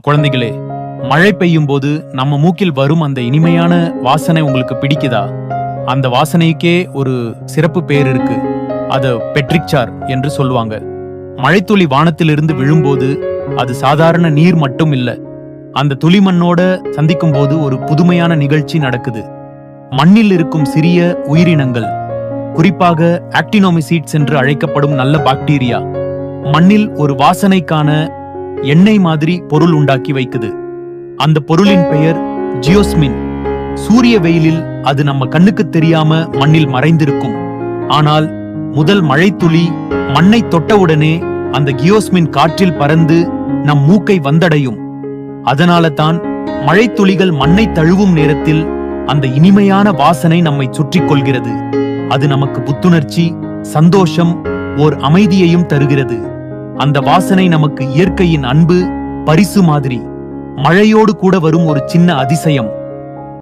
குழந்தைகளே, மழை பெய்யும் போது நம்ம மூக்கில் வரும் அந்த இனிமையான வாசனை உங்களுக்கு பிடிக்குதா? அந்த வாசனைக்கே ஒரு சிறப்பு பேர் இருக்கு. அது பெட்ரிக்சார் என்று சொல்லுவாங்க. மழைத்துளி வானத்திலிருந்து விழும்போது அது சாதாரண நீர் மட்டும் இல்ல. அந்த துளிமண்ணோட சந்திக்கும் போது ஒரு புதுமையான நிகழ்ச்சி நடக்குது. மண்ணில் இருக்கும் சிறிய உயிரினங்கள், குறிப்பாக ஆக்டினோமிசீட்ஸ் என்று அழைக்கப்படும் நல்ல பாக்டீரியா, மண்ணில் ஒரு வாசனைக்கான எண்ணெய் மாதிரி பொருள் உண்டாக்கி வைக்குது. அந்த பொருளின் பெயர் ஜியோஸ்மின். சூரிய வெயிலில் அது நம்ம கண்ணுக்கு தெரியாம மண்ணில் மறைந்திருக்கும். ஆனால் முதல் மழைத்துளி மண்ணை தொட்டவுடனே அந்த கியோஸ்மின் காற்றில் பறந்து நம் மூக்கை வந்தடையும். அதனால தான் மழைத்துளிகள் மண்ணை தழுவும் நேரத்தில் அந்த இனிமையான வாசனை நம்மை சுற்றி கொள்கிறது. அது நமக்கு புத்துணர்ச்சி, சந்தோஷம், ஓர் அமைதியையும் தருகிறது. அந்த வாசனை நமக்கு இயற்கையின் அன்பு, பரிசு மாதிரி. மழையோடு கூட வரும் ஒரு சின்ன அதிசயம்.